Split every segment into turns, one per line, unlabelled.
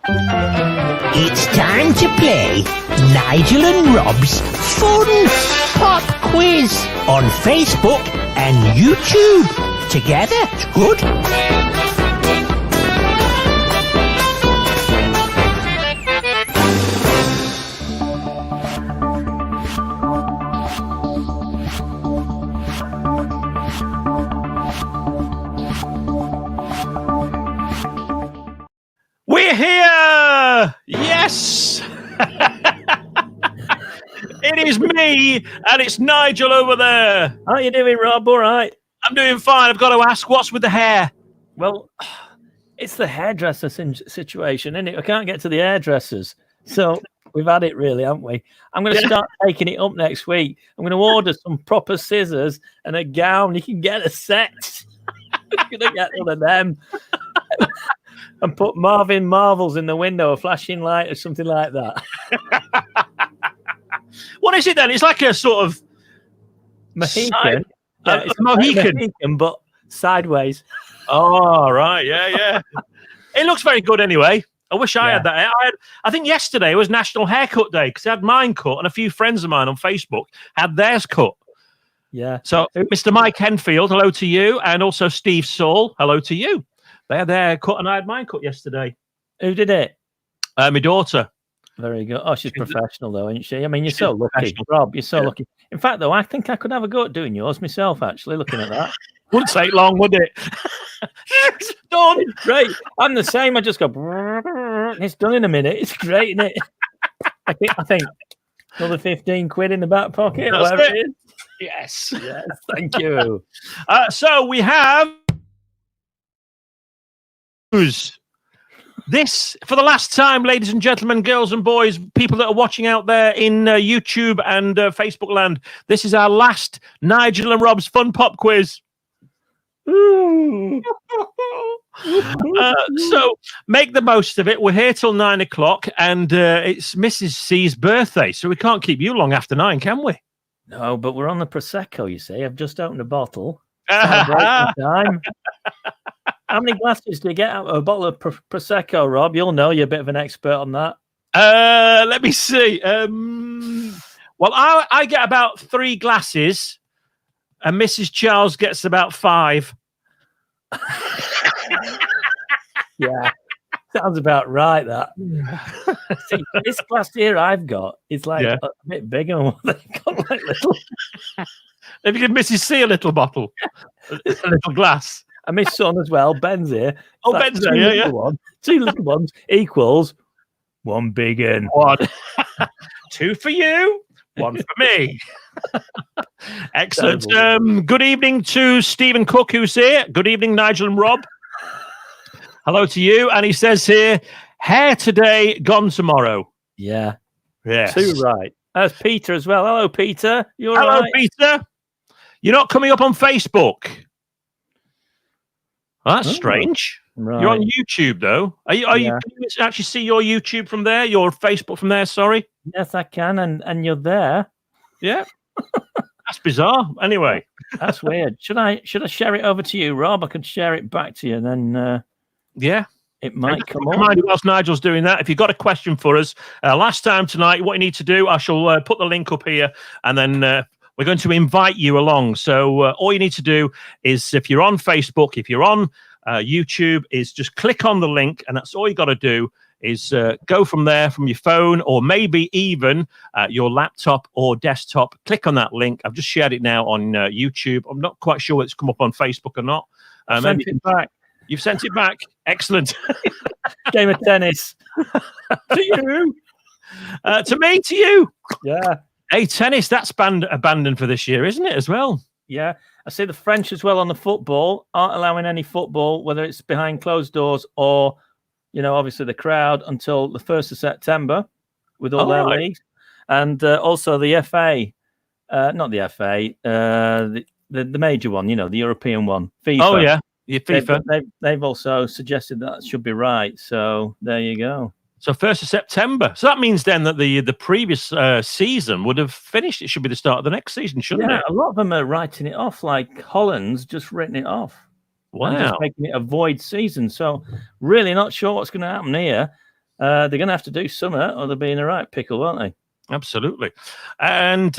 It's time to play Nigel and Rob's Fun Pop Quiz on Facebook and YouTube. Together, it's good.
We're here! Yes! It is me, and it's Nigel over there.
How you doing, Rob? All right?
I'm doing fine. I've got to ask, what's with the hair?
Well, it's the hairdresser situation, isn't it? I can't get to the hairdressers. So we've had it, really, haven't we? I'm going to start taking it up next week. I'm going to order some proper scissors and a gown. You can get a set. I'm going to get one of them. And put Marvin Marvels in the window, a flashing light or something like that.
What is it then? It's like a sort of
Mohican.
It's a Mohican.
Mohican, but sideways.
Oh, right. Yeah. It looks very good anyway. I wish I had that. I think yesterday was National Haircut Day because I had mine cut and a few friends of mine on Facebook had theirs cut.
Yeah.
So, Mr. Mike Henfield, hello to you. And also Steve Saul, hello to you. They had their cut and I had mine cut yesterday.
Who did it?
My daughter.
Very good. Oh, she's professional, though, isn't she? I mean, you're so lucky, Rob. You're so lucky. In fact, though, I think I could have a go at doing yours myself, actually, looking at that.
Wouldn't take long, would it? Done.
It's great. I'm the same. I just go, it's done in a minute. It's great, isn't it? I think another 15 quid in the back pocket.
That's
whatever
it.
it is.
Yes.
Yes, thank you.
So we have this for the last time, ladies and gentlemen, girls and boys, people that are watching out there in YouTube and Facebook land. This is our last Nigel and Rob's Fun Pop Quiz. So make the most of it. We're here till 9 o'clock, and it's Mrs. C's birthday, so we can't keep you long after 9, can we?
No, but we're on the Prosecco, you see. I've just opened a bottle. Time. How many glasses do you get out of a bottle of Prosecco, Rob? You'll know, you're a bit of an expert on that.
Let me see. Well, I get about 3 glasses, and Mrs. Charles gets about 5.
Yeah, sounds about right, that. See, this glass here I've got is like a bit bigger than what they've got, like little.
If you give Mrs. C a little bottle, a little glass.
And my son as well, Ben's here.
Oh, Ben's here, yeah.
2 little ones equals 1 big one.
1. 2 for you, 1 for me. Excellent. Good evening to Stephen Cook, who's here. Good evening, Nigel and Rob. Hello to you. And he says here, hair today, gone tomorrow.
Yeah.
Yes.
Too right. There's Peter as well. Hello, Peter.
Hello, right? Peter. You're not coming up on Facebook. Oh, that's strange. Right. You're on YouTube, though. Are you? Can you actually see your YouTube from there? Your Facebook from there? Sorry.
Yes, I can, and you're there.
Yeah. That's bizarre. Anyway,
that's weird. Should I share it over to you, Rob? I could share it back to you, and then it might come on.
Remind you, whilst Nigel's doing that, if you've got a question for us, last time tonight, what you need to do, I shall put the link up here, and then we're going to invite you along. So all you need to do is, if you're on Facebook, if you're on YouTube, is just click on the link, and that's all you got to do is go from there, from your phone, or maybe even your laptop or desktop. Click on that link. I've just shared it now on YouTube. I'm not quite sure it's come up on Facebook or not.
Sent it back.
You've sent it back. Excellent.
Game of tennis.
To you. To me, to you.
Yeah.
Hey, tennis, that's abandoned for this year, isn't it, as well?
Yeah. I see the French as well on the football aren't allowing any football, whether it's behind closed doors or, obviously the crowd, until the 1st of September with all their leagues. And also the FA, not the FA, the major one, the European one, FIFA.
Oh, yeah. FIFA.
They've also suggested that should be right. So there you go.
So 1st of September. So that means then that the previous season would have finished. It should be the start of the next season, shouldn't it?
A lot of them are writing it off, like Holland's just written it off.
Wow.
And just making it a void season. So really not sure what's going to happen here. They're going to have to do something, or they'll be in the right pickle, won't they?
Absolutely. And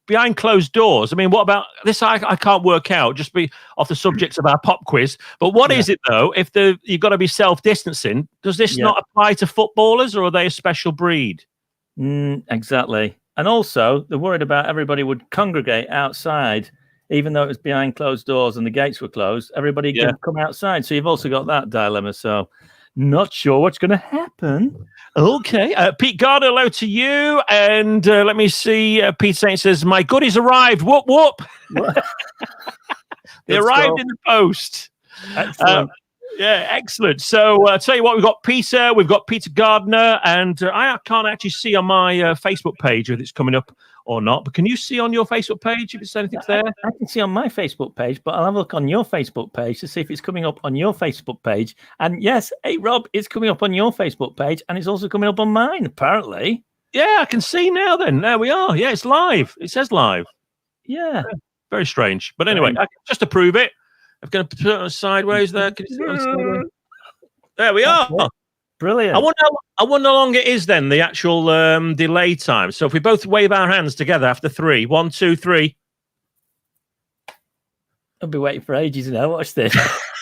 behind closed doors, I mean, what about this? I can't work out, just be off the subject of our pop quiz. But what is it, though, if you've got to be self-distancing? Does this not apply to footballers, or are they a special breed?
Exactly. And also, they're worried about everybody would congregate outside, even though it was behind closed doors and the gates were closed. Everybody can come outside. So you've also got that dilemma. So not sure what's going to happen.
Okay. Pete Gardner, hello to you. And let me see. Pete Saint says, my goodies arrived. Whoop, whoop. They arrived in the post.
Excellent.
Excellent. So I'll tell you what, we've got Peter Gardner, and I can't actually see on my Facebook page if it's coming up or not, but can you see on your Facebook page if it's anything there?
I can see on my Facebook page, but I'll have a look on your Facebook page to see if it's coming up on your Facebook page. And yes, hey, Rob, it's coming up on your Facebook page, and it's also coming up on mine, apparently.
Yeah, I can see now then. There we are. Yeah, it's live. It says live.
Yeah.
Very strange. But anyway, just to prove it, I'm going to put it on sideways there. Can you see it on sideways? There we are.
Brilliant.
I wonder how long it is then, the actual delay time. So if we both wave our hands together after 3, 1, 2, 3.
I'll be waiting for ages now. Watch this.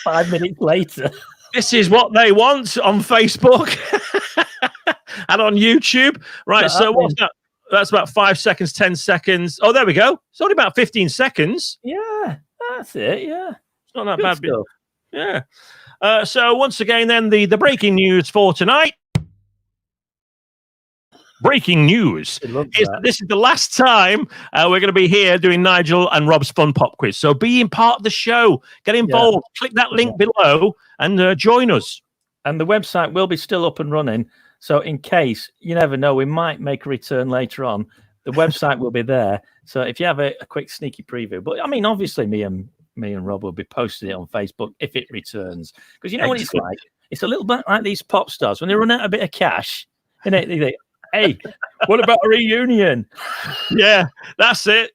5 minutes later.
This is what they want on Facebook and on YouTube. Right, so what's that? That's about 5 seconds, 10 seconds. Oh, there we go. It's only about 15 seconds.
Yeah, that's it. Yeah.
It's not that bad. Stuff. Yeah. So once again, then the breaking news for tonight. Breaking news is that this is the last time we're going to be here doing Nigel and Rob's Fun Pop Quiz. So being part of the show, get involved, click that link below and join us.
And the website will be still up and running. So in case, you never know, we might make a return later on. The website will be there. So if you have a quick sneaky preview, but I mean, obviously me and Rob will be posting it on Facebook if it returns. Because you know what it's like? It's a little bit like these pop stars. When they run out a bit of cash, and they think, hey, what about a reunion?
Yeah, that's it.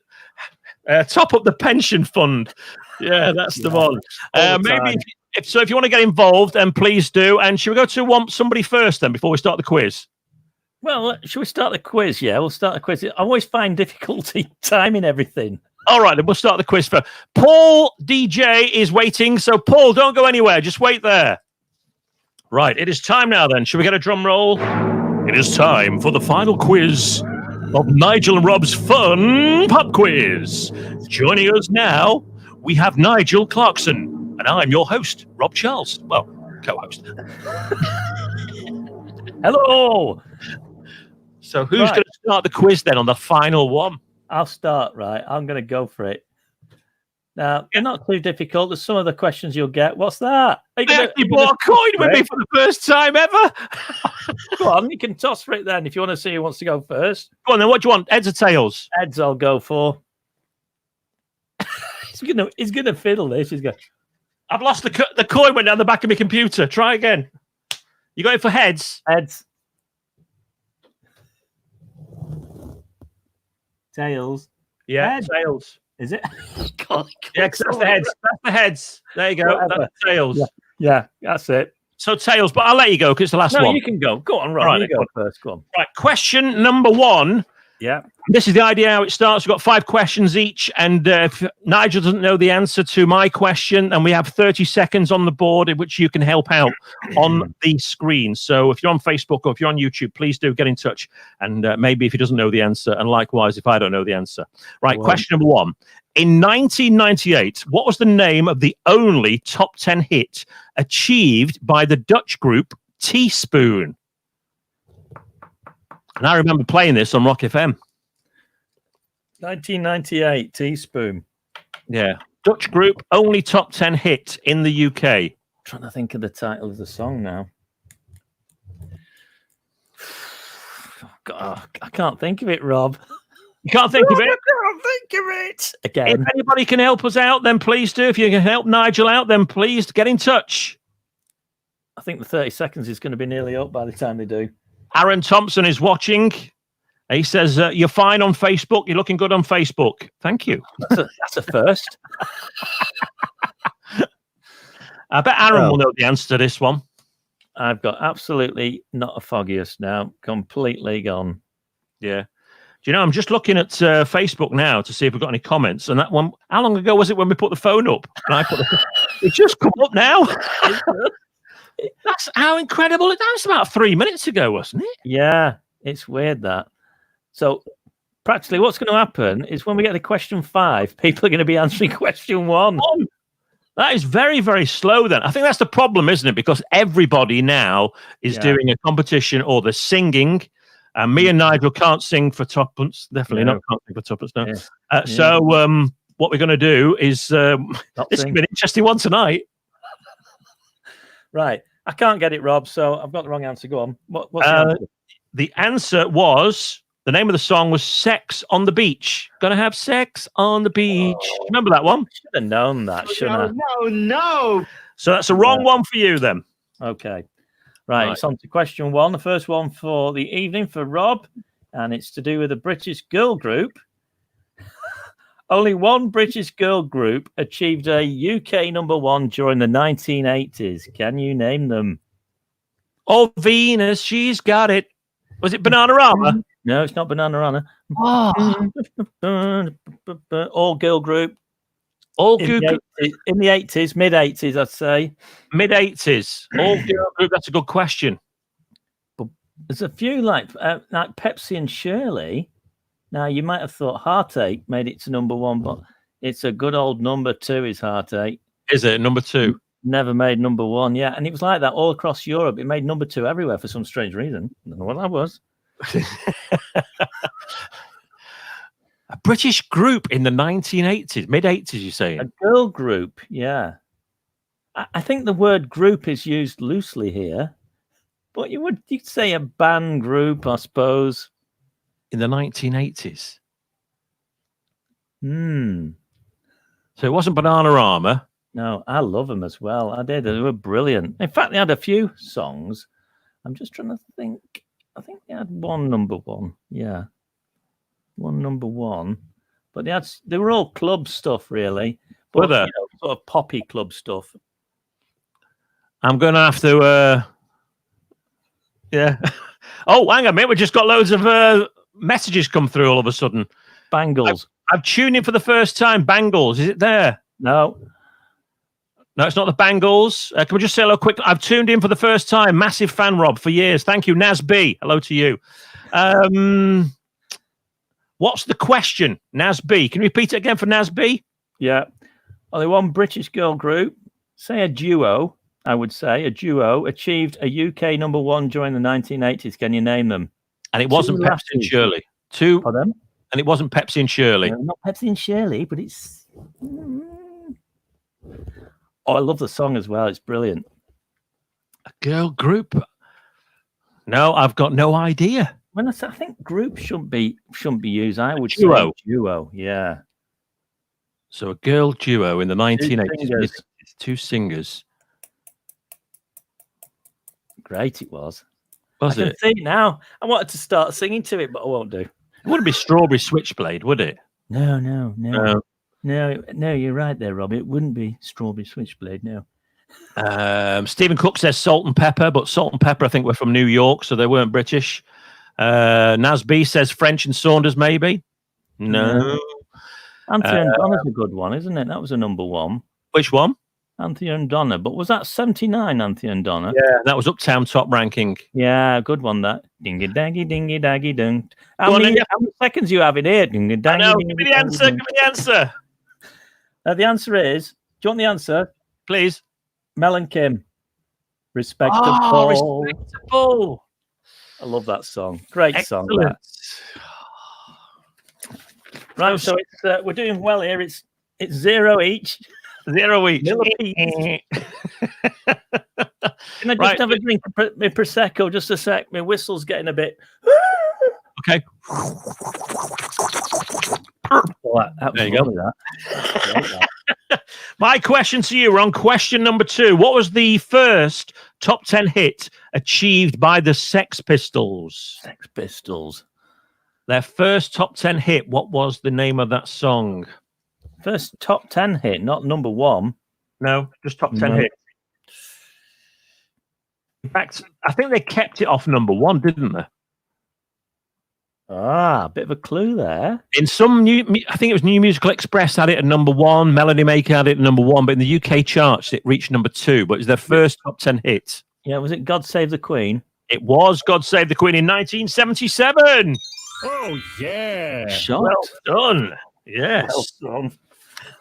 Top up the pension fund. Yeah, that's the one. Maybe if you want to get involved, then please do. And should we go to somebody first then before we start the quiz?
Well, should we start the quiz? Yeah, we'll start the quiz. I always find difficulty timing everything.
All right, then we'll start the quiz first. Paul DJ is waiting. So, Paul, don't go anywhere. Just wait there. Right, it is time now then. Should we get a drum roll? It is time for the final quiz of Nigel and Rob's Fun Pop Quiz. Joining us now, we have Nigel Clarkson, and I'm your host, Rob Charles. Well, co-host.
Hello.
So who's going to start the quiz then on the final one?
I'll start, right? I'm going to go for it. Now, they're not too difficult. There's some of the questions you'll get. What's that?
I actually bought a coin with me for the first time ever.
Go on, you can toss for it then if you want to see who wants to go first.
Go on then, what do you want? Heads or tails?
Heads I'll go for. He's gonna fiddle this. He's going.
I've lost the coin went down the back of my computer. Try again. You got it for heads?
Heads. Tails.
Yeah,
heads.
tails.
Is it? God,
yeah, that's the heads. That's the heads. There you go. Whatever. That's the tails.
Yeah, that's it.
So tails, but I'll let you go because it's the last one.
No, you can go. Go on, Rob. Right, you go first. Go on.
Right, question number 1.
Yeah.
This is the idea how it starts. We've got 5 questions each, and if Nigel doesn't know the answer to my question, and we have 30 seconds on the board in which you can help out on the screen. So if you're on Facebook or if you're on YouTube, please do get in touch. And maybe if he doesn't know the answer, and likewise if I don't know the answer. Right, question number 1. In 1998, what was the name of the only top 10 hit achieved by the Dutch group Teaspoon? And I remember playing this on Rock FM.
1998, Teaspoon.
Yeah. Dutch group, only top 10 hit in the UK.
I'm trying to think of the title of the song now. God, I can't think of it, Rob.
You can't think of it?
I can't think of it. Again.
If anybody can help us out, then please do. If you can help Nigel out, then please get in touch.
I think the 30 seconds is going to be nearly up by the time they do.
Aaron Thompson is watching. He says, you're fine on Facebook. You're looking good on Facebook. Thank you.
That's a first.
I bet Aaron will know the answer to this one.
I've got absolutely not a foggiest now. Completely gone.
Yeah. Do you know, I'm just looking at Facebook now to see if we've got any comments. And that one, how long ago was it when we put the phone up? And I put it's just come up now. That's how incredible. That was about 3 minutes ago, wasn't it?
Yeah, it's weird that. So practically what's going to happen is when we get to question 5, people are going to be answering question 1.
That is very, very slow then. I think that's the problem, isn't it? Because everybody now is doing a competition or they're singing. And me and Nigel can't sing for tuppence. Definitely not can't sing for tuppence, no.
Yeah.
So what we're going to do is it's going to be an interesting one tonight.
Right. I can't get it, Rob, so I've got the wrong answer. Go on. What's the answer?
The answer was, the name of the song was Sex on the Beach. Gonna have sex on the beach. Remember that one?
Should have known that, shouldn't I?
No.
So that's a wrong one for you then.
Okay. Right, it's on to question 1. The first one for the evening for Rob, and it's to do with a British girl group. Only one British girl group achieved a UK #1 during the 1980s. Can you name them?
Oh, Venus, she's got it. Was it Bananarama?
No, it's not Bananarama.
Oh.
All girl group.
All
in the 80s, mid 80s, I'd say.
Mid 80s. All girl group. That's a good question.
But there's a few like Pepsi and Shirley. Now you might have thought Heartache made it to #1, but it's a good old #2. Is Heartache?
Is it #2?
Never made #1. Yeah, and it was like that all across Europe. It made #2 everywhere for some strange reason. I don't know what that was.
A British group in the 1980s, mid 80s, you say?
A girl group, yeah. I think the word group is used loosely here, but you'd say a band group, I suppose.
In the 1980s. So it wasn't Bananarama.
No, I love them as well. I did. They were brilliant. In fact, they had a few songs. I'm just trying to think. I think they had one #1. Yeah. One #1. But they were all club stuff, really. But,
were they?
You know, sort of poppy club stuff.
I'm going to have to... yeah. Oh, hang on a minute. We just got loads of messages come through all of a sudden.
Bangles.
I've tuned in for the first time. Bangles. Is it there?
No.
No, it's not the Bangles. Can we just say hello quick? I've tuned in for the first time. Massive fan, Rob, for years. Thank you, Naz B. Hello to you. What's the question, Naz B? Can you repeat it again for Naz B?
Yeah. Only one British girl group, say a duo, I would say, a duo, achieved a UK #1 during the 1980s. Can you name them?
And it wasn't Pepsi and Shirley. Two.
Pardon?
And it wasn't Pepsi and Shirley.
No, not Pepsi and Shirley, but it's... Oh, I love the song as well. It's brilliant.
A girl group? No, I've got no idea.
When I think group shouldn't be used. I would say duo. Yeah.
So a girl duo in the 1980s. Two singers.
Great, it was.
Was
I
it?
can see it now. I wanted to start singing to it, but I won't do.
It wouldn't be Strawberry Switchblade, would it?
No. You're right there, Rob. It wouldn't be Strawberry Switchblade. No.
Stephen Cook says Salt and Pepper, but Salt and Pepper, I think, were from New York, so they weren't British. Nasby says French and Saunders, maybe. No.
Anthony and Donna's a good one, isn't it? That was a #1.
Which one?
Anthony and Donna. But was that 79, Anthony and Donna?
Yeah, that was Uptown Top Ranking.
Yeah, good one, that. Dingy daggy dingy daggy dung. How many seconds you have in here? Dingy daggy.
I know. Give me the answer. Give me the answer.
The answer is, do you want the answer?
Please.
Mel and Kim. Respectable.
Oh, Respectable.
I love that song. Great
Excellent.
song. That. Right, so it's we're doing well here. It's 0 each.
0 each.
Can I just have a drink of my Prosecco? Just a sec. My whistle's getting a bit...
Okay.
There you go. That.
My question to you, we're on question #2. What was the first top 10 hit achieved by the Sex Pistols?
Sex Pistols.
Their first top 10 hit. What was the name of that song?
First top 10 hit, not #1.
No, just top 10 hit. In fact, I think they kept it off number 1, didn't they?
Ah, a bit of a clue there.
In some I think it was New Musical Express had it at number 1, Melody Maker had it at number 1, but in the UK charts it reached number 2, but it was their first top 10 hit.
Yeah, was it God Save the Queen?
It was God Save the Queen in 1977.
Oh, yeah.
Shot.
Well done. Yes.
Well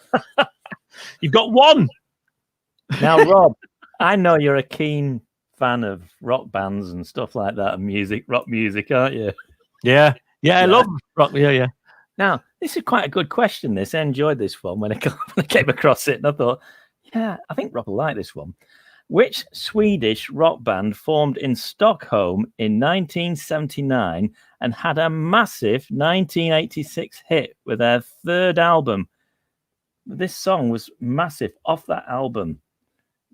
done.
You've got 1.
Now, Rob, I know you're a keen fan of rock bands and stuff like that, and rock music, aren't you?
Yeah. I love rock. Yeah.
Now, this is quite a good question. I enjoyed this one when I came across it, and I thought, yeah, I think Rob will like this one. Which Swedish rock band formed in Stockholm in 1979 and had a massive 1986 hit with their third album? This song was massive off that album.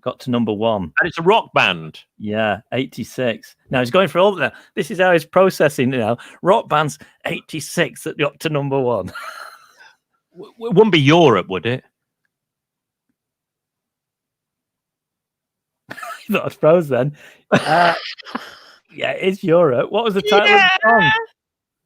Got to number 1.
And it's a rock band.
Yeah, 86. Now he's going for all that. This is how he's processing now. Rock bands 86 that got to number 1.
It wouldn't be Europe, would it?
Not I suppose then. Yeah, it's Europe. What was the title of the song?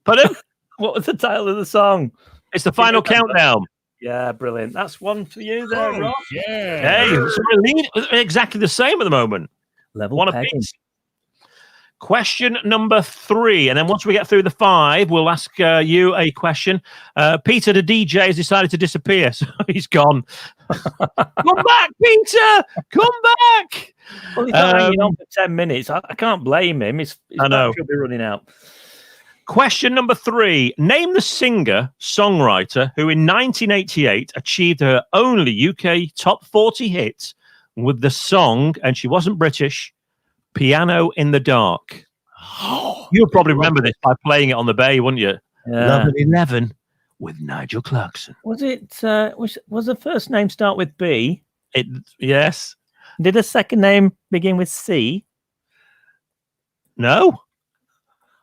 Pardon?
What was the title of the song?
It's the final countdown.
Yeah, brilliant. That's one for you there, Rob.
Yeah.
Hey, so we're leading exactly the same at the moment.
Level
One
pegging.
apiece. Question number 3, and then once we get through the 5, we'll ask you a question. Peter, the DJ, has decided to disappear, so he's gone. Come back, Peter! Come back!
Well, he's not hanging on for 10 minutes. I can't blame him. His
I know.
battery will be running out.
Question number 3. Name the singer-songwriter who in 1988 achieved her only UK top 40 hit with the song, and she wasn't British, Piano in the Dark. You'll probably remember this by playing it on the bay, wouldn't you?
Yeah.
Love at 11 with Nigel Clarkson.
Was it? Was the first name start with B?
Yes.
Did the second name begin with C?
No?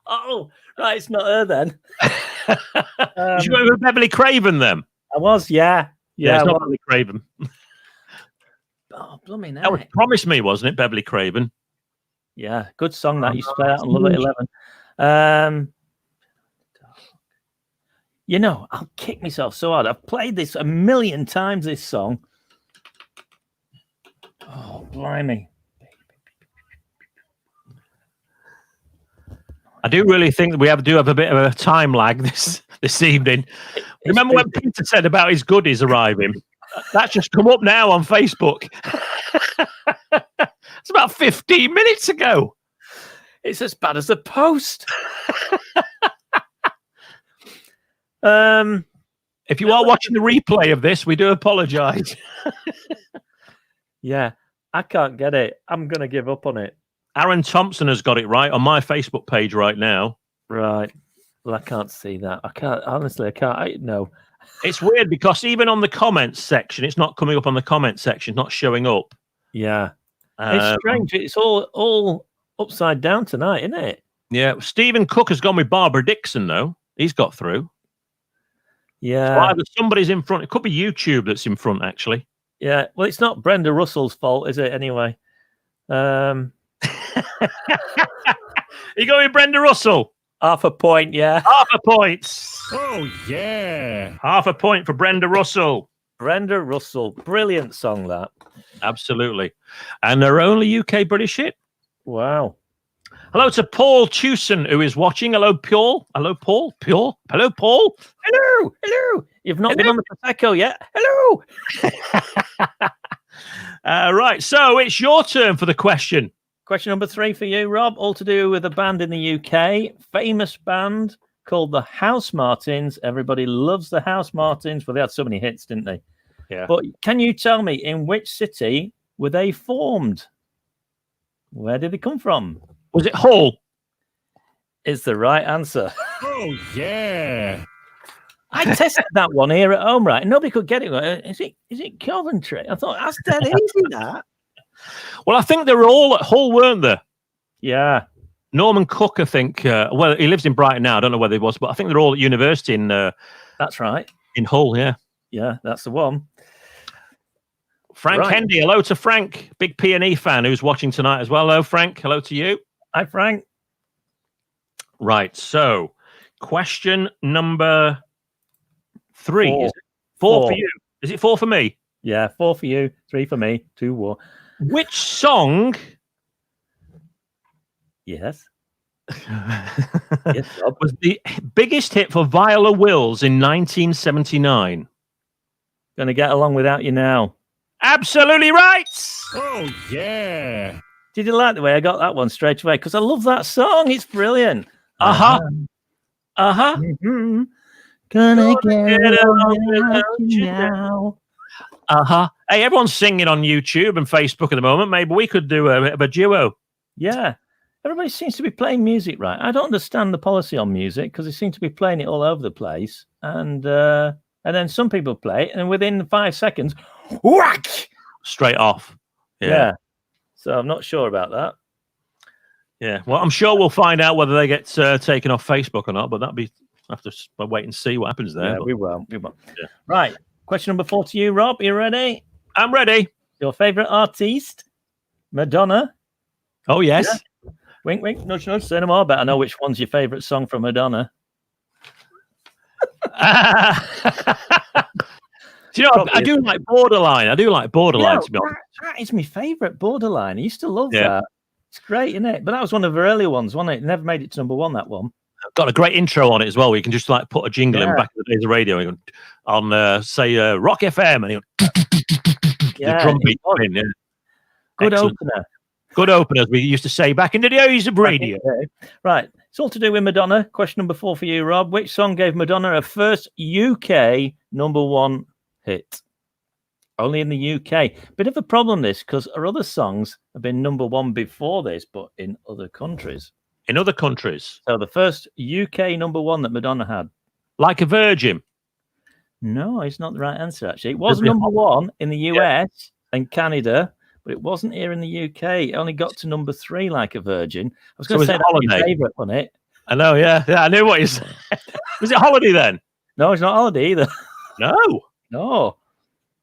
Oh, right. It's not her then.
Did you go with Beverly Craven then?
I was, yeah.
Yeah, it's
I
not
was.
Beverly Craven.
Oh, blooming
That was
heck.
Promise Me, wasn't it, Beverly Craven?
Yeah, good song that used to play out on Love at 11. You know, I'll kick myself so hard. I've played this a million times, this song. Oh, blimey.
I do really think that we do have a bit of a time lag this evening. Remember when Peter said about his goodies arriving? That's just come up now on Facebook. It's about 15 minutes ago.
It's as bad as the post.
If you are watching the replay of this, we do apologise.
Yeah, I can't get it. I'm going to give up on it.
Aaron Thompson has got it right on my Facebook page right now.
Right. Well, I can't see that. I can't. Honestly, I can't. No.
It's weird because even on the comments section, it's not coming up on the comments section, not showing up.
Yeah. It's strange. It's all upside down tonight, isn't it?
Yeah. Stephen Cook has gone with Barbara Dixon, though. He's got through.
Yeah.
So either somebody's in front. It could be YouTube that's in front, actually.
Yeah. Well, it's not Brenda Russell's fault, is it, anyway?
You going with Brenda Russell?
Half a point, yeah.
Half a point.
Oh, yeah.
Half a point for Brenda Russell.
Brenda Russell. Brilliant song, that.
Absolutely. And their only UK British hit.
Wow.
Hello to Paul Chewson, who is watching. Hello, Paul. Hello, Paul. Paul. Hello, Paul.
Hello. Hello. You've not been on the Prosecco yet. Hello.
Right. So it's your turn for the question.
Question number 3 for you, Rob. All to do with a band in the UK. Famous band called the House Martins. Everybody loves the House Martins. Well, they had so many hits, didn't they?
Yeah.
But can you tell me in which city were they formed? Where did they come from?
Was it Hull?
Is the right answer.
Oh, yeah.
I tested that one here at home, right? And nobody could get it. Is it Coventry? I thought, that's dead easy, that.
Well, I think they were all at Hull, weren't they?
Yeah.
Norman Cook, I think. Well, he lives in Brighton now. I don't know whether he was, but I think they're all at university in
That's right.
Hull, yeah.
Yeah, that's the one.
Frank Hendy. Hello to Frank, big P&E fan who's watching tonight as well. Hello, Frank. Hello to you.
Hi, Frank.
Right. So, question number 3.
Four.
Is it 4 for you? Is it 4 for me?
Yeah, 4 for you, 3 for me, 2 war.
Which song?
Yes. Yes, Rob.
Was the biggest hit for Viola Wills in 1979?
Gonna get along without you now.
Absolutely right.
Oh, yeah.
Did you like the way I got that one straight away? Because I love that song. It's brilliant.
Uh-huh.
Mm-hmm. Gonna get along without you now.
Hey, everyone's singing on YouTube and Facebook at the moment. Maybe we could do a bit of a duo.
Yeah. Everybody seems to be playing music right. I don't understand the policy on music because they seem to be playing it all over the place. And then some people play it, and within 5 seconds, whack!
Straight off.
Yeah. So I'm not sure about that.
Yeah. Well, I'm sure we'll find out whether they get taken off Facebook or not, but that'll be have to wait and see what happens there.
Yeah,
but...
we will. We will.
Yeah.
Right. Question number 4 to you, Rob. You ready?
I'm ready.
Your favorite artiste? Madonna.
Oh, yes.
Yeah. Wink, wink, nudge, nudge. Say no more. But I know which one's your favorite song from Madonna.
Do you know, I do like Borderline. To be honest.
That is my favorite, Borderline. I used to love that. It's great, isn't it? But that was one of the earlier ones, wasn't it? It never made it to number 1, that one.
Got a great intro on it as well, where you can just like put a jingle in back in the days of radio on, say, Rock FM, and the drum beat in. Yeah.
Good
Excellent.
opener.
Good opener, as we used to say back in the days of radio.
Right. It's all to do with Madonna. Question number 4 for you, Rob. Which song gave Madonna her first UK number 1 hit? Only in the UK. Bit of a problem, this, because her other songs have been number 1 before this, but in other countries.
In other countries?
So the first UK number 1 that Madonna had.
Like a Virgin?
No, it's not the right answer, actually. It was number 1 in the US and Canada, but it wasn't here in the UK. It only got to number 3, Like a Virgin. I was going to say that's my favourite on it.
I know, yeah. I knew what you said. Was it Holiday then?
No, it's not Holiday either.
No.
No.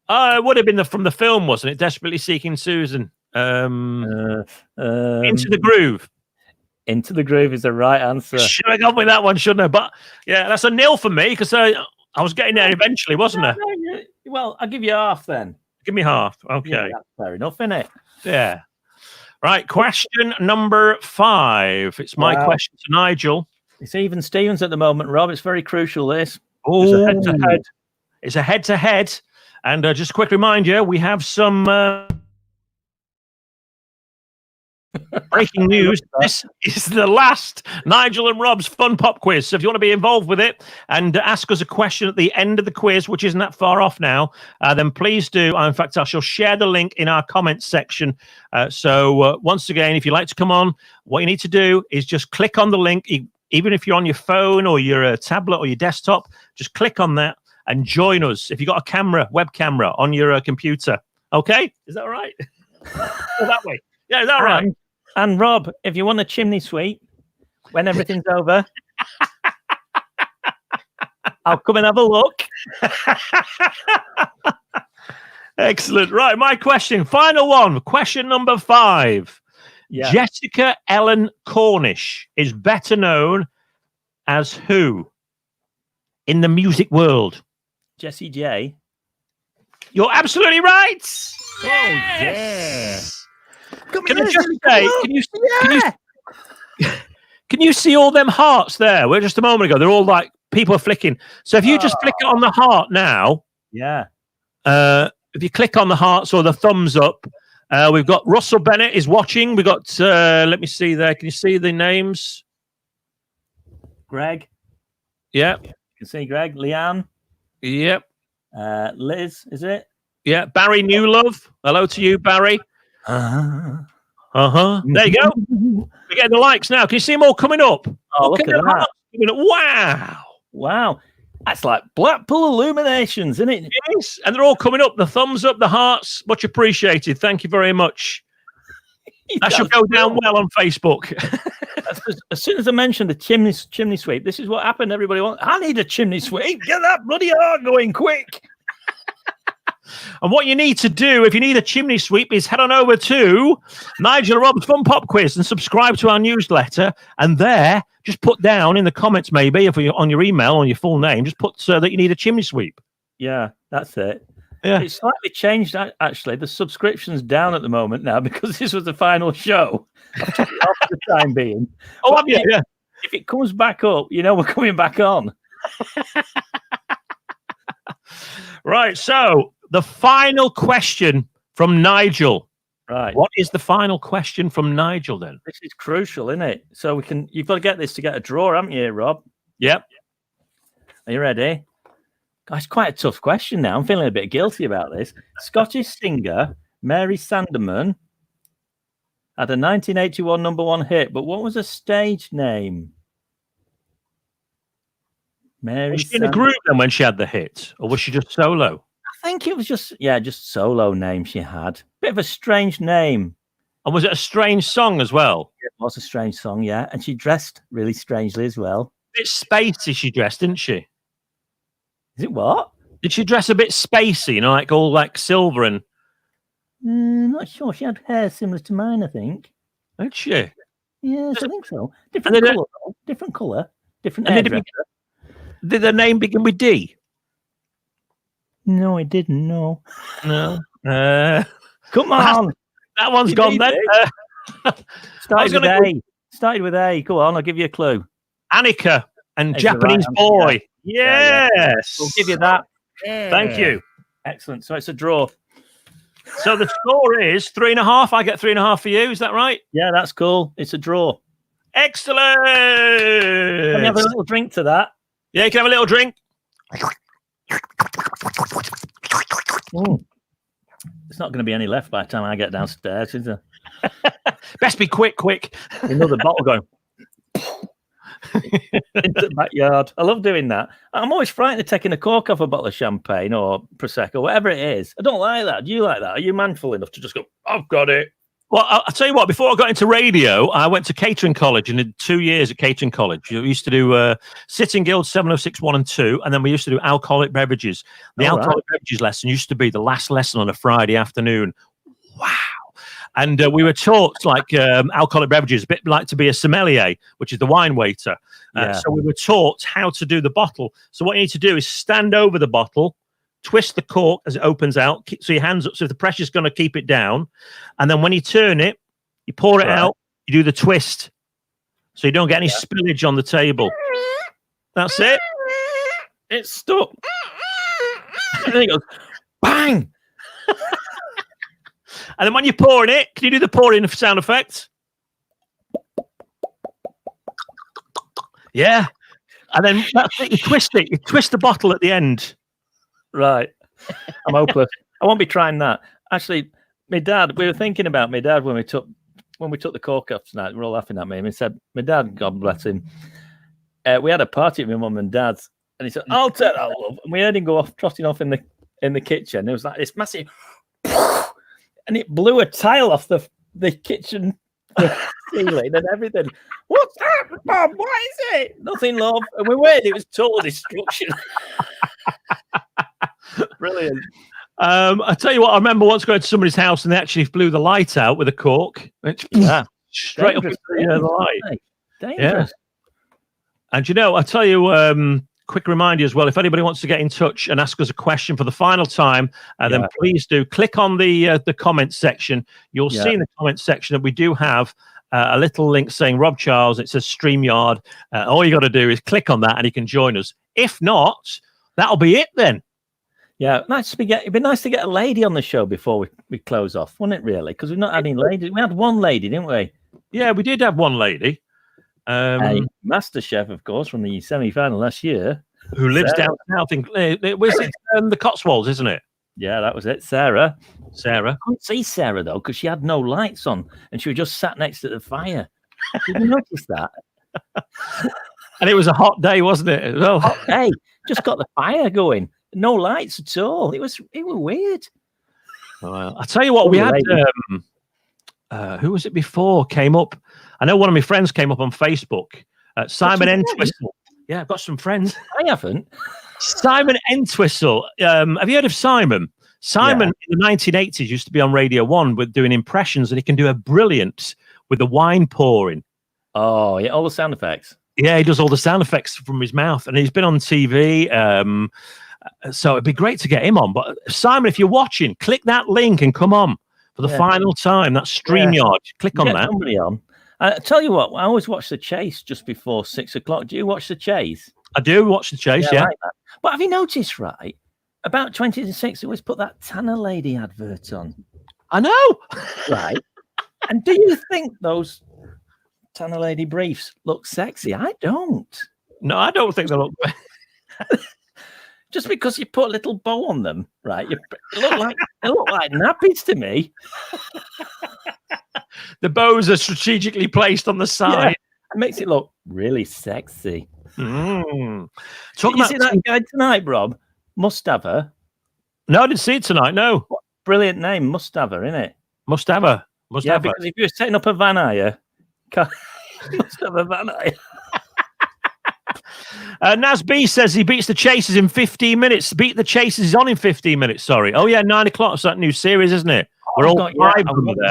It would have been from the film, wasn't it? Desperately Seeking Susan. Into the Groove.
Into the Groove is the right answer.
Should have gone with that one, shouldn't I? But yeah, that's a nil for me because I was getting there eventually, wasn't I?
Well, I'll give you half then.
Give me half. Okay.
Yeah, that's fair enough, isn't it?
Yeah. Right. Question number 5. It's my question to Nigel.
It's even Stevens at the moment, Rob. It's very crucial, this.
Oh, head-to-head. It's a head-to-head. And just a quick reminder, we have some breaking news. This is the last Nigel and Rob's Fun Pop Quiz. So if you want to be involved with it and ask us a question at the end of the quiz, which isn't that far off now, then please do. In fact, I shall share the link in our comments section. So once again, if you'd like to come on, what you need to do is just click on the link. Even if you're on your phone or your tablet or your desktop, just click on that and join us. If you've got a web camera on your computer. Okay? Is that all right? That way. Yeah, is that right?
And Rob, if you want a chimney sweep when everything's over, I'll come and have a look.
Excellent. Right, my question. Final one. Question number 5. Yeah. Jessica Ellen Cornish is better known as who in the music world?
Jessie J.
You're absolutely right.
Oh, yes.
Can I just say, can you see all them hearts there? Well, just a moment ago, they're all like people are flicking. So if you just flick it on the heart now, if you click on the hearts or the thumbs up, we've got Russell Bennett is watching. We got let me see there. Can you see the names?
Greg.
Yep.
You can see Greg. Leanne.
Yep.
Liz, is it?
Yeah. Barry Newlove. Hello to you, Barry. There you go. We're getting the likes now. Can you see them all coming up?
Oh, look at that.
Wow.
Wow. That's like Blackpool Illuminations, isn't it?
It is. And they're all coming up. The thumbs up, the hearts. Much appreciated. Thank you very much. That should go down well on Facebook.
As soon as I mentioned the chimney sweep, this is what happened. Everybody wants, I need a chimney sweep. Get that bloody heart going quick.
And what you need to do, if you need a chimney sweep, is head on over to Nigel and Rob's Fun Pop Quiz and subscribe to our newsletter. And there, just put down in the comments, maybe, if you're on your email, on your full name, just put that you need a chimney sweep.
Yeah, that's it.
Yeah.
It's slightly changed, actually. The subscription's down at the moment now because this was the final show. I've took it off for the time being.
Oh, have you? Yeah.
If it comes back up, we're coming back on.
Right, so the final question from Nigel.
Right.
What is the final question from Nigel then?
This is crucial, isn't it? So you've got to get this to get a draw, haven't you, Rob?
Yep.
Are you ready? It's quite a tough question now. I'm feeling a bit guilty about this. Scottish singer Mary Sandeman had a 1981 #1 hit, but what was her stage name? Mary
Was she in a group then when she had the hit? Or was she just solo?
I think it was just solo name she had. Bit of a strange name.
And was it a strange song as well?
It was a strange song, yeah. And she dressed really strangely as well.
A bit spacey she dressed, didn't she?
Is it what?
Did she dress a bit spacey, like all like silver and...
Not sure. She had hair similar to mine, I think.
Did she?
Yes, I think so. Different colour, though. Different colour. Different hair.
Did the name begin with D?
No, it didn't. No.
No.
Come on.
That one's gone then.
Started with A. Started with A. Go on, I'll give you a clue.
Annika and
That's
Japanese
right,
boy.
Yeah.
Yes.
We'll give you that.
Yeah.
Thank you.
Excellent. So it's a draw.
So the score is 3.5. I get 3.5 for you. Is that right?
Yeah, that's cool. It's a draw.
Excellent.
Can you have a little drink to that?
Yeah, you can have a little drink.
It's not going to be any left by the time I get downstairs, is there?
Best be quick.
Another bottle going into the backyard. I love doing that. I'm always frightened of taking a cork off a bottle of champagne or Prosecco, whatever it is. I don't like that. Do you like that? Are you manful enough to just go, I've got it?
Well, I'll tell you what, before I got into radio, I went to catering college and did 2 years at catering college. We used to do Sitting Guild 706 1 and 2, and then we used to do alcoholic beverages. The alcoholic beverages lesson used to be the last lesson on a Friday afternoon. Wow. And we were taught like alcoholic beverages, a bit like to be a sommelier, which is the wine waiter. So we were taught how to do the bottle. So what you need to do is stand over the bottle, twist the cork as it opens out, so your hands up, so if the pressure's going to keep it down. And then when you turn it, you pour it out, you do the twist, so you don't get any spillage on the table. That's it.
It's stuck. And then it goes, bang!
And then when you're pouring it, can you do the pouring sound effect? Yeah. And then that's it. You twist it. You twist the bottle at the end.
Right. I'm hopeless. I won't be trying that. Actually, my dad, we were thinking about my dad when we took the cork off tonight. We were all laughing at me. And he said, my dad, God bless him, we had a party at my mum and dad's, and he said, I'll take that, love. And we heard him go off, trotting off in the kitchen. It was like this massive, and it blew a tile off the kitchen ceiling and everything. What's that, Bob? What is it? Nothing, love. And we waited. It was total destruction. Brilliant.
I tell you what, I remember once going to somebody's house and they actually blew the light out with a cork. Straight up into the light.
Dangerous.
Yeah. And I tell you, quick reminder as well, if anybody wants to get in touch and ask us a question for the final time, then please do click on the comments section. You'll see in the comments section that we do have a little link saying Rob Charles. It says StreamYard. All you got to do is click on that and you can join us. If not, that'll be it then.
Yeah, it'd be nice to get a lady on the show before we close off, wouldn't it, really? Because we've not had any ladies. We had one lady, didn't we? Yeah,
we did have one lady.
A Master Chef, of course, from the semi-final last year.
Who lives down south in the Cotswolds, isn't it?
Yeah, that was it. Sarah.
I
couldn't see Sarah, though, because she had no lights on, and she was just sat next to the fire. Did you notice that?
And it was a hot day, wasn't it? Well,
hot day. Just got the fire going. No lights at all. It was weird.
I'll tell you what, we had who was it before came up? I know one of my friends came up on Facebook. Simon Entwistle. Yeah, I've got some friends.
I haven't.
Simon Entwistle. Have you heard of Simon? Simon in the 1980s used to be on Radio 1 with doing impressions, and he can do a brilliant with the wine pouring.
Oh, yeah, all the sound effects.
Yeah, he does all the sound effects from his mouth, and he's been on TV. So it'd be great to get him on. But Simon, if you're watching, click that link and come on for the final time. That's StreamYard. Click on
Get
that.
somebody on. I tell you what, I always watch The Chase just before 6 o'clock. Do you watch The Chase?
I do watch The Chase, yeah.
I like that. But have you noticed, right, about 20 to 6, they always put that Tanner Lady advert on.
I know.
Right. And do you think those Tanner Lady briefs look sexy? I don't.
No, I don't think they look.
Just because you put a little bow on them, right? They look like nappies to me.
The bows are strategically placed on the side.
Yeah, it makes it look really sexy.
Talking
Did you see that guy tonight, Rob? Mustafa.
No, I didn't see it tonight. No.
What brilliant name, Mustafa, isn't it?
Mustafa.
Yeah, because if you're setting up a van hire, must have a van hire.
Naz B says he beats the Chasers in 15 minutes. Beat the Chasers is on in 15 minutes. Sorry. Oh yeah, 9 o'clock. It's that new series, isn't it? We're all five of them there.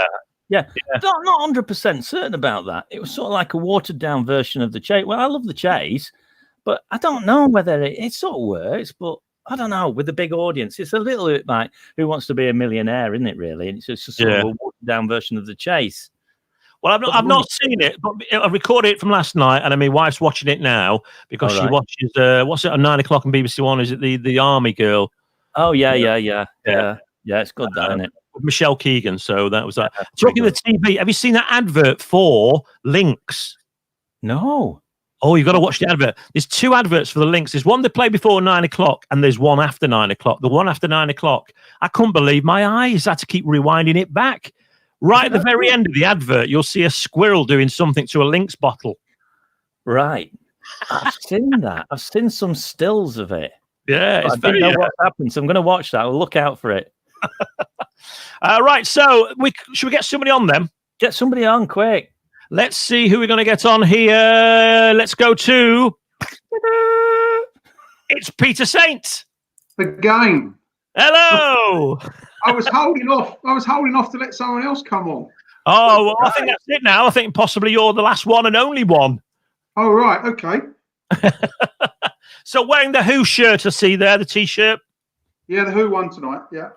Yeah. Not 100% certain about that. It was sort of like a watered down version of the Chase. Well, I love the Chase, but I don't know whether it sort of works. But I don't know, with the big audience, it's a little bit like Who Wants to Be a Millionaire, isn't it? Really, and it's just a sort of a watered down version of the Chase.
Well, I've not seen it, but I recorded it from last night, and my wife's watching it now because she watches what's it on 9 o'clock on BBC One? Is it the Army Girl?
Oh yeah. It's good, that, isn't it?
With Michelle Keegan. So that was that. Talking to the TV, have you seen that advert for Lynx?
No.
Oh, you've got to watch the advert. There's 2 adverts for the Lynx. There's one they play before 9 o'clock, and there's one after 9 o'clock. The one after 9 o'clock, I couldn't believe my eyes. I had to keep rewinding it back. Right at the very end of the advert, you'll see a squirrel doing something to a Lynx bottle.
Right. I've seen that. I've seen some stills of it.
Yeah,
I didn't know what happened, so I'm going to watch that. I'll look out for it.
Right, so should we get somebody on then?
Get somebody on, quick.
Let's see who we're going to get on here. Let's go to... It's Peter Saint.
Again.
Hello.
I was holding off to let someone else come on.
Oh, well, I think that's it now. I think possibly you're the last one and only one.
Oh, right. Okay.
So wearing the Who shirt, I see there, the T-shirt.
Yeah, the Who one tonight. Yeah.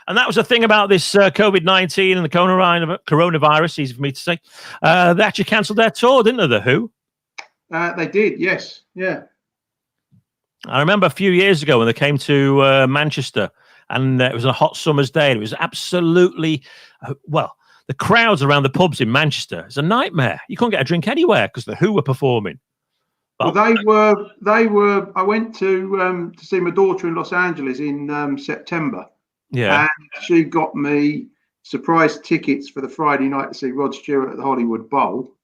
And that was the thing about this COVID-19 and the coronavirus, easy for me to say. They actually cancelled their tour, didn't they, the Who?
They did, yes. Yeah.
I remember a few years ago when they came to Manchester, and it was a hot summer's day, and it was absolutely, the crowds around the pubs in Manchester, it's a nightmare. You couldn't get a drink anywhere because the Who were performing.
Well, they were. I went to see my daughter in Los Angeles in September.
Yeah.
And she got me surprise tickets for the Friday night to see Rod Stewart at the Hollywood Bowl.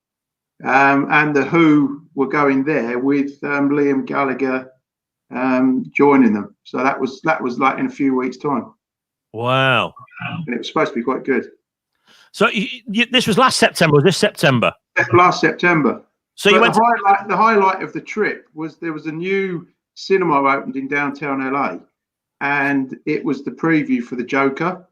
And the Who were going there with Liam Gallagher joining them. So that was like in a few weeks' time. Wow. And it was supposed to be quite good.
So this was last September, or this September?
Last September.
So you went
the highlight of the trip was there was a new cinema opened in downtown LA, and it was the preview for the Joker.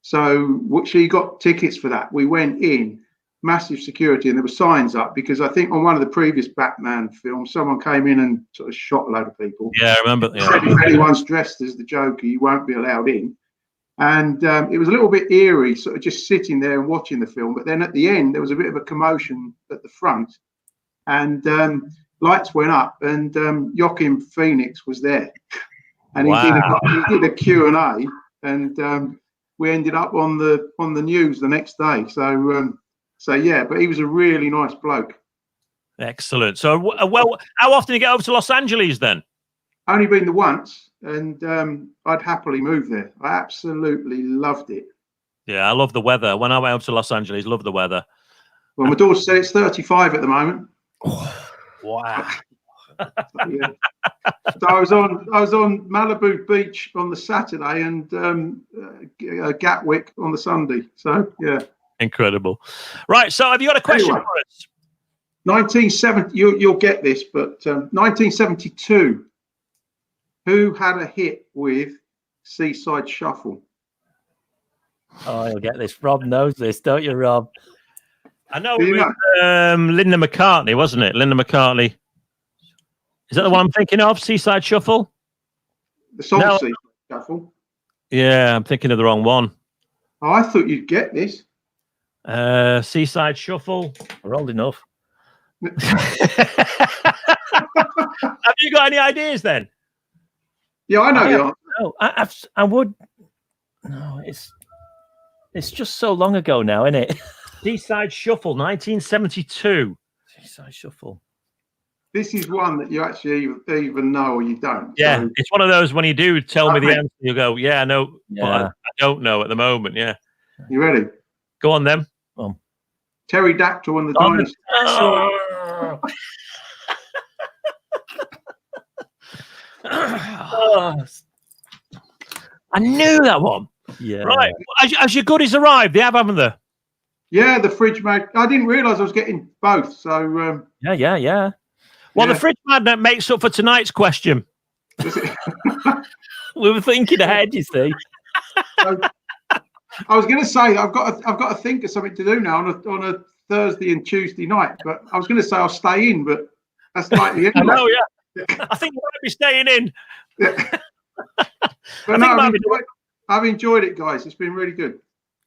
So she got tickets for that. We went in, massive security, and there were signs up because I think on one of the previous Batman films, someone came in and sort of shot a load of people.
Yeah, I remember. Yeah.
Said if anyone's dressed as the Joker, you won't be allowed in. And it was a little bit eerie, sort of just sitting there and watching the film. But then at the end, there was a bit of a commotion at the front, and lights went up, and Joaquin Phoenix was there, and he did a Q&A, and we ended up on the news the next day. So yeah, but he was a really nice bloke.
Excellent. So well, how often do you get over to Los Angeles then?
Only been there once, and I'd happily move there. I absolutely loved it.
Yeah, I love the weather. When I went over to Los Angeles, love the weather.
Well, my daughter said it's 35 at the moment.
Wow.
Yeah. So I was on Malibu Beach on the Saturday and Gatwick on the Sunday. So yeah.
Incredible. Right. So have you got a question for us?
1970. You'll get this, but 1972. Who had a hit with Seaside Shuffle.
Oh, you'll get this. Rob knows this, don't you, Rob?
I know
Do
it
you
was Linda McCartney, wasn't it? Linda McCartney. Is that the one I'm thinking of? Seaside Shuffle?
The song
No.
Seaside Shuffle.
Yeah, I'm thinking of the wrong one.
Oh, I thought you'd get this.
Seaside Shuffle.
We're old enough.
Have you got any ideas then?
Yeah, I know the answer.
No, I would. No, it's just so long ago now, isn't it?
Seaside Shuffle, 1972.
Seaside Shuffle.
This is one that you actually even know or you don't.
Yeah,
So,
it's one of those when you do tell me the answer, you go, yeah, I know, but
Yeah.
I don't know at the moment. Yeah.
you ready?
Go on then.
Pterodactyl and the
Oh,
dinosaur.
Oh,
I knew that one.
yeah.
Right. As your goodies arrived, they have, haven't they?
Yeah, the fridge magnet. I didn't realise I was getting both. So
Yeah.
Well,
Yeah.
the fridge magnet makes up for tonight's question.
is it-
We were thinking ahead, you see.
so, I was going to say I've got to think of something to do now on a Thursday and Tuesday night. But I was going to say I'll stay in, but that's likely
I
anyway.
know, yeah. I think you might be staying in.
But
think
no,
it might
I've enjoyed it, guys. It's been really good.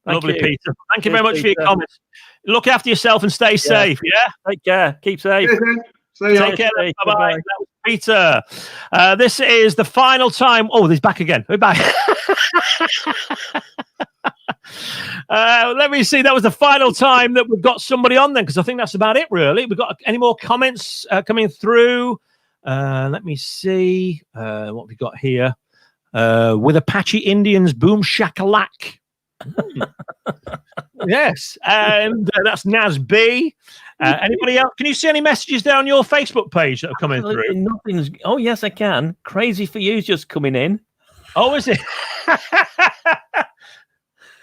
Thank
Lovely,
you.
Peter. Thank you very
Cheers,
much for your
Peter.
comments. Look after yourself and stay safe, yeah?
Take care. Keep safe.
Cheers, then. See ya.
Take care.
Bye.
Bye-bye.
Bye-bye.
That was Peter. This is the final time. Oh, he's back again. We're back. Let me see. That was the final time that we've got somebody on then, because I think that's about it, really. We've got any more comments coming through? Let me see what we got here. With Apache Indians, boom shakalak. Yes, and that's Naz B. Anybody else? Can you see any messages there on your Facebook page that are coming
Absolutely
through?
nothing's. Oh, yes, I can. Crazy for you's just coming in.
Oh, is it?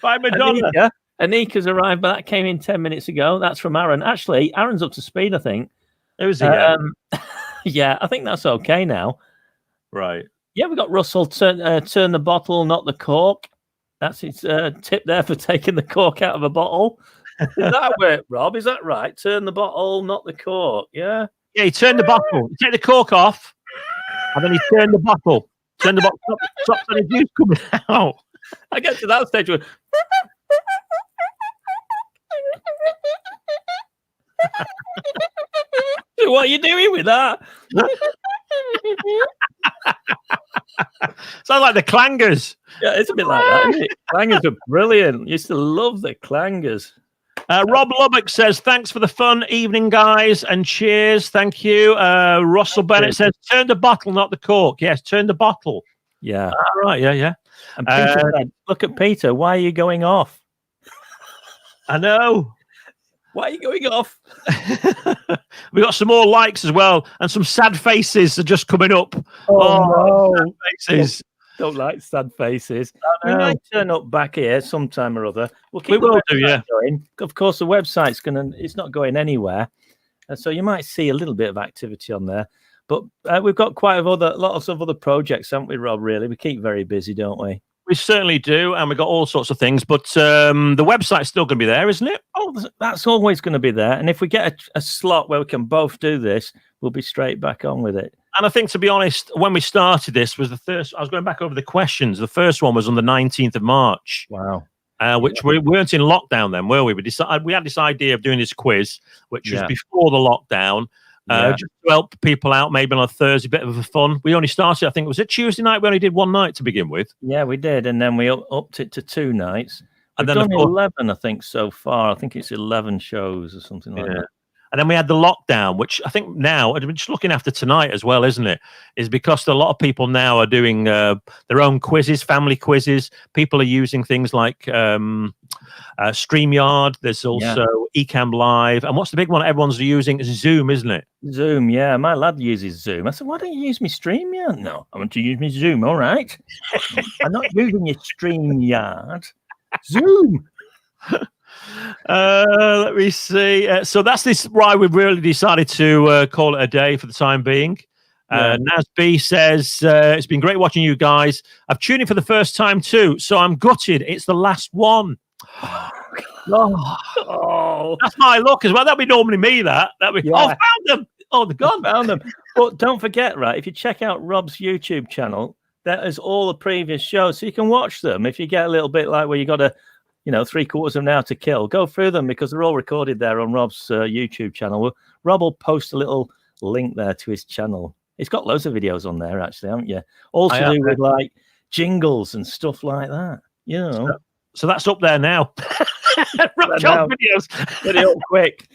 By Madonna.
Anika's arrived, but that came in 10 minutes ago. That's from Aaron. Actually, Aaron's up to speed, I think.
Who's he?
Yeah, I think that's okay now.
Right.
Yeah, we got Russell turn the bottle, not the cork. That's his tip there for taking the cork out of a bottle. Is that work, Rob? Is that right? Turn the bottle, not the cork. Yeah.
Yeah, you turn the bottle. You take the cork off, and then you turn the bottle. Turn the bottle. Stop the juice coming out.
I get to that stage where what are you doing with that?
Sounds like the clangers.
Yeah, it's a bit like that, isn't it? Clangers are brilliant. Used to love the clangers.
Rob Lubbock says, thanks for the fun evening, guys, and cheers. Thank you. Russell Bennett says, turn the bottle, not the cork. Yes, turn the bottle.
Yeah.
All right, yeah.
And Peter said, look at Peter. Why are you going off?
I know.
Why are you going off?
We got some more likes as well, and some sad faces are just coming up.
Oh, no.
Sad faces.
Don't like sad faces.
I
We
know.
might turn up back here sometime or other. We'll keep
We
the
will do,
website
yeah.
going. Of course, the website's it's not going anywhere. So you might see a little bit of activity on there. But we've got quite lots of other projects, haven't we, Rob, really? We keep very busy, don't we?
We certainly do, and we've got all sorts of things, but the website's still going to be there, isn't it?
Oh, that's always going to be there. And if we get a slot where we can both do this, we'll be straight back on with it.
And I think, to be honest, when we started this was the first. I was going back over the questions. The first one was on the 19th of March.
Wow.
Which we weren't in lockdown then, were we? We had this idea of doing this quiz, which was before the lockdown, just to help people out, maybe on a Thursday, bit of a fun. We only started, I think, was it Tuesday night? We only did one night to begin with.
Yeah, we did. And then we upped it to 2 nights.
And
We've
then,
done
of course,
11, I think, so far. I think it's 11 shows or something like that.
and then we had the lockdown, which I think now, and just looking after tonight as well, isn't it? Is because a lot of people now are doing their own quizzes, family quizzes. People are using things like StreamYard. There's also Ecamm Live. And what's the big one everyone's using? It's Zoom, isn't it?
Zoom, yeah. My lad uses Zoom. I said, why don't you use me StreamYard? No, I want to use me Zoom, all right. I'm not using your StreamYard. Zoom.
Let me see. So that's why we've really decided to call it a day for the time being. Naz B says, it's been great watching you guys. I've tuned in for the first time too, so I'm gutted. It's the last one.
Oh,
that's my luck as well. That'd be normally me. That'd be.
Yeah.
Oh, found them. Oh, they're gone.
Found them. But don't forget, right? If you check out Rob's YouTube channel, that is all the previous shows, so you can watch them. If you get a little bit like where you got to, 3/4 of an hour to kill, go through them because they're all recorded there on Rob's YouTube channel. Rob will post a little link there to his channel. He's got loads of videos on there, actually, haven't you? All to do with like jingles and stuff like that.
So that's up there now. Rob John videos.
Get it up quick.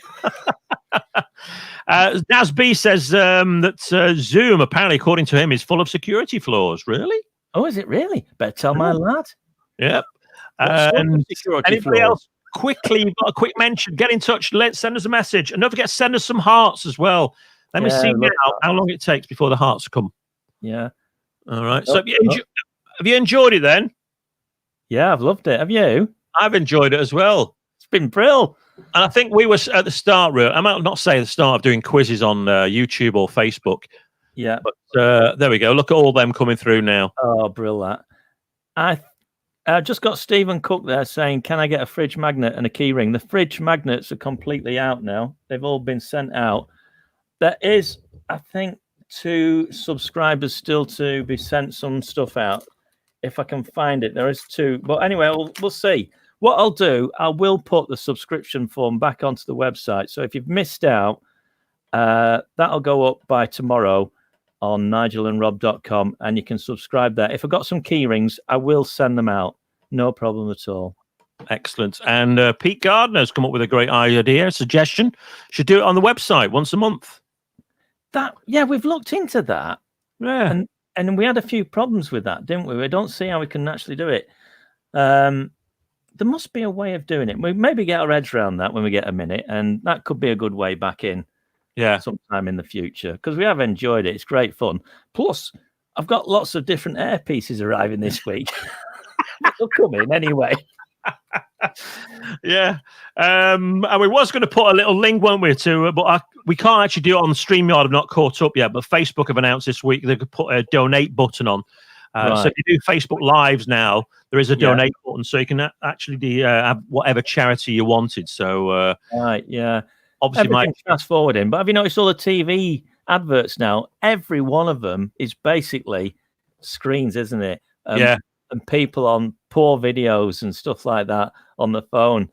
Naz B says that Zoom, apparently, according to him, is full of security flaws. Really?
Oh, is it really? Better tell my lad.
Yep. Anybody else? Quickly, got a quick mention. Get in touch. Send us a message. And don't forget, send us some hearts as well. Let me see now how long it takes before the hearts come.
Yeah.
All right. So have you enjoyed it then?
Yeah, I've loved it. Have you?
I've enjoyed it as well.
It's been brill.
And I think we were at the start, I might not say the start of doing quizzes on YouTube or Facebook.
Yeah.
But there we go. Look at all them coming through now.
Oh, brill that. I just got Stephen Cook there saying, can I get a fridge magnet and a key ring? The fridge magnets are completely out now. They've all been sent out. There is, I think, 2 subscribers still to be sent some stuff out. If I can find it, there is 2. But anyway, we'll see. What I'll do, I will put the subscription form back onto the website. So if you've missed out, that'll go up by tomorrow on nigelandrob.com, and you can subscribe there. If I've got some key rings, I will send them out. No problem at all.
Excellent. And Pete Gardner's come up with a great idea, suggestion. Should do it on the website once a month.
We've looked into that.
Yeah.
And we had a few problems with that, didn't we? We don't see how we can actually do it. There must be a way of doing it. We maybe get our heads around that when we get a minute, and that could be a good way back in.
Yeah,
sometime in the future, because we have enjoyed it. It's great fun. Plus, I've got lots of different air pieces arriving this week. They'll come in anyway.
Yeah, and we was going to put a little link, weren't we? But we can't actually do it on the StreamYard. I've not caught up yet, but Facebook have announced this week they could put a donate button on.
Right.
So if you do Facebook Lives now, there is a donate button, so you can actually have whatever charity you wanted. So
right, yeah.
Obviously,
everything's fast forwarding, but have you noticed all the TV adverts now? Every one of them is basically screens, isn't it?
Yeah.
And people on poor videos and stuff like that on the phone.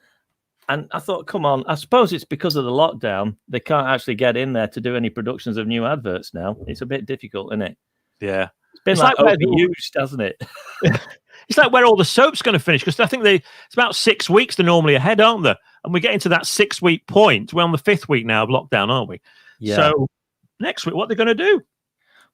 And I thought, come on, I suppose it's because of the lockdown. They can't actually get in there to do any productions of new adverts now. It's a bit difficult, isn't it?
Yeah.
It's been like overused, hasn't it?
It's like where all the soap's going to finish, because I think it's about 6 weeks they're normally ahead, aren't they? And we're getting to that 6 week point. We're on the 5th week now of lockdown, aren't we?
Yeah.
So next week, what they're going to do?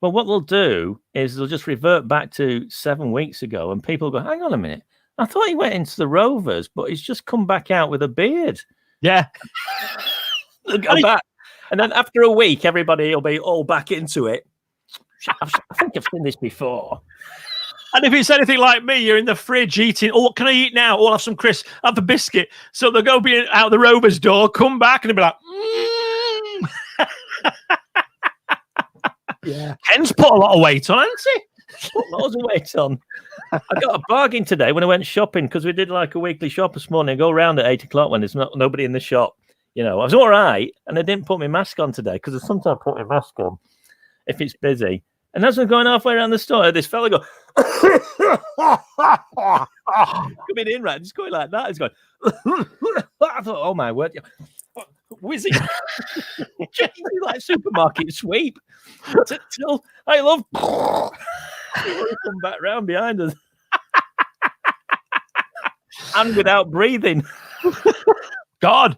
Well, what they'll do is they'll just revert back to 7 weeks ago, and people go, hang on a minute. I thought he went into the Rovers, but he's just come back out with a beard.
Yeah.
They'll go back. And then after a week, everybody will be all back into it. I think I've seen this before.
And if it's anything like me, you're in the fridge eating. Oh, what can I eat now? Oh, I'll have some crisps. Have a biscuit. So they'll go be out the Rovers door, come back, and they'll be like,
Yeah.
Ken's put a lot of weight on, hasn't he?
Put loads of weight on. I got a bargain today when I went shopping, because we did like a weekly shop this morning. I go around at 8 o'clock when there's nobody in the shop. I was all right, and I didn't put my mask on today, because I sometimes put my mask on if it's busy. And as we're going halfway around the store, this fella go coming in, right? He's going like that. He's going. I thought, oh my word, whizzing, like supermarket sweep. Till I love. Come back round behind us, and without breathing.
God.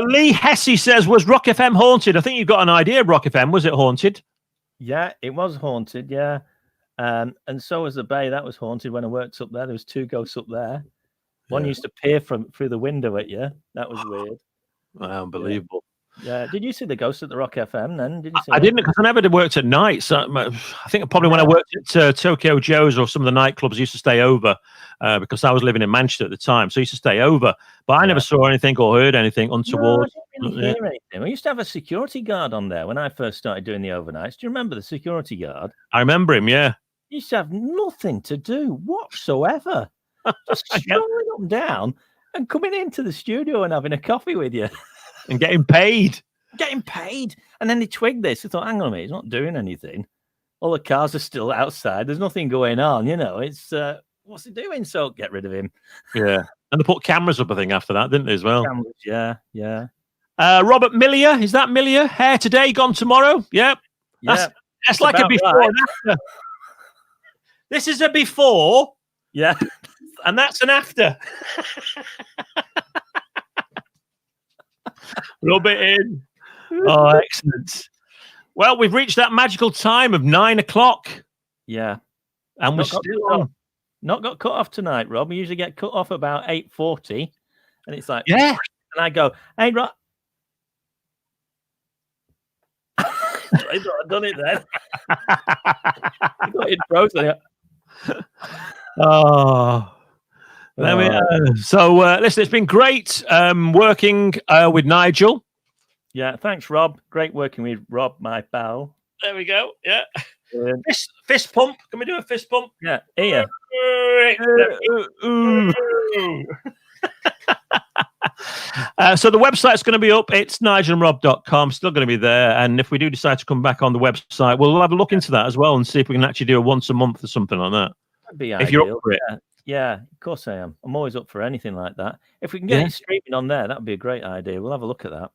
Lee Hesse says, was Rock FM haunted? I think you've got an idea, Rock FM. Was it haunted?
Yeah, it was haunted, yeah. And so was the bay. That was haunted when I worked up there. There was 2 ghosts up there. One used to peer through the window at you. That was weird.
Unbelievable.
Yeah. Did you see the Ghost at the Rock FM then? Did you see
I
that?
didn't, because I never worked at night. So I think probably when I worked at Tokyo Joe's or some of the nightclubs, I used to stay over because I was living in Manchester at the time. So I used to stay over. But I never saw anything or heard anything untoward.
No, I didn't really hear anything. We used to have a security guard on there when I first started doing the overnights. Do you remember the security guard?
I remember him, yeah.
He used to have nothing to do whatsoever. Just strolling up and down and coming into the studio and having a coffee with you.
And getting paid.
Getting paid. And then they twigged this. They thought, hang on a minute, he's not doing anything. All the cars are still outside. There's nothing going on, you know. It's what's he doing? So get rid of him.
Yeah. And they put cameras up, I think, after that, didn't they, as well?
Cameras, yeah.
Robert Millier, is that Millier? Hair today, gone tomorrow? Yep.
Yeah.
That's like a before and after. This is a before.
Yeah.
And that's an after. Rub it in. Oh, excellent. Well, we've reached that magical time of 9 o'clock.
Yeah.
And we're still on.
Not got cut off tonight, Rob. We usually get cut off about 8:40. And it's like,
yeah.
And I go, hey, Rob. I thought I'd done it then. I got it frozen.
Oh. So, listen, it's been great working with Nigel.
Yeah, thanks, Rob. Great working with Rob, my pal.
There we go. Yeah. Fist pump. Can we do a fist pump?
Yeah, here.
So the website's going to be up. It's nigelandrob.com. Still going to be there. And if we do decide to come back on the website, we'll have a look into that as well and see if we can actually do a once a month or something like that.
That'd be
if
ideal.
you're up for it.
Yeah, of course I am. I'm always up for anything like that. If we can get it streaming on there, that'd be a great idea. We'll have a look at that.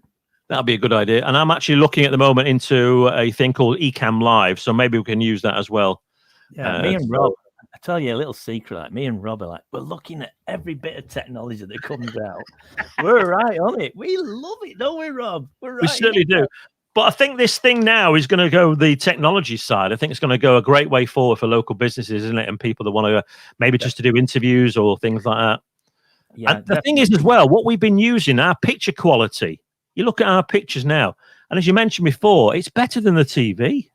That'd be a good idea. And I'm actually looking at the moment into a thing called Ecamm Live, so maybe we can use that as well.
Yeah, me and Rob, I tell you a little secret, like me and Rob are like, we're looking at every bit of technology that comes out. We're right on it. We love it, don't we, Rob? We're right.
We certainly do. But I think this thing now is going to go the technology side. I think it's going to go a great way forward for local businesses, isn't it? And people that want to maybe just to do interviews or things like that.
Yeah.
And the thing is as well, what we've been using, our picture quality. You look at our pictures now, and as you mentioned before, it's better than the TV.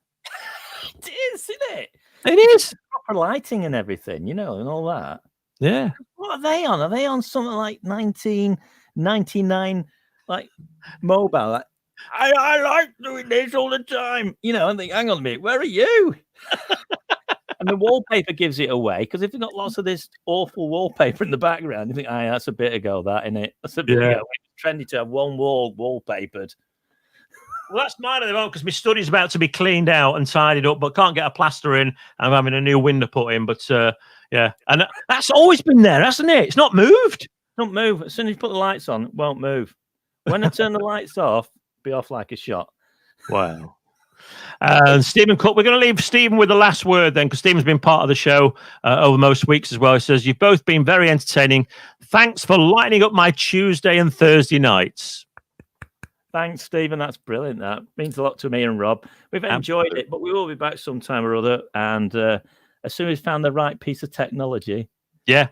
It is, isn't it?
It is.
Proper lighting and everything, you know, and all that.
Yeah.
What are they on? Are they on something like 1999, like mobile? Like, I like doing this all the time. You know, and think, hang on a minute, where are you? And the wallpaper gives it away, because if you've got lots of this awful wallpaper in the background, you think, that's a bit ago, that, isn't it? That's a bit ago. It's trendy to have one wall wallpapered.
Well, that's mine at the moment because my study's about to be cleaned out and tidied up, but can't get a plaster in. I'm having a new window put in, but yeah. And that's always been there, hasn't it? It's not moved.
Don't move. As soon as you put the lights on, it won't move. When I turn the lights off, be off like a shot.
Wow. And Stephen Cook, we're going to leave Stephen with the last word then, because Stephen's been part of the show over most weeks as well. He says, you've both been very entertaining. Thanks for lighting up my Tuesday and Thursday nights.
Thanks, Stephen. That's brilliant. That means a lot to me and Rob. We've enjoyed it, but we will be back sometime or other. And as soon as we found the right piece of technology.
Yeah.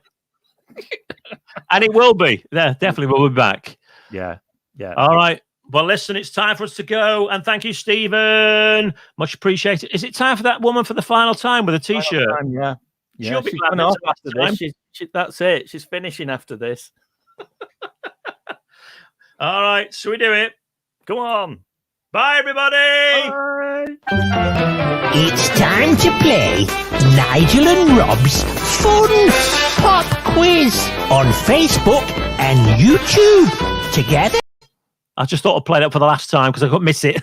And it will be. Yeah, definitely will be back.
Yeah. Yeah.
All right. Well, listen, it's time for us to go. And thank you, Stephen. Much appreciated. Is it time for that woman for the final time with a T-shirt?
Yeah.
She'll be
she's
glad
off
it's
after this. That's it. She's finishing after this.
All right. So we do it.
Come on.
Bye, everybody.
Bye.
It's time to play Nigel and Rob's Fun Pop Quiz on Facebook and YouTube. Together?
I just thought I'd play that for the last time because I couldn't miss it.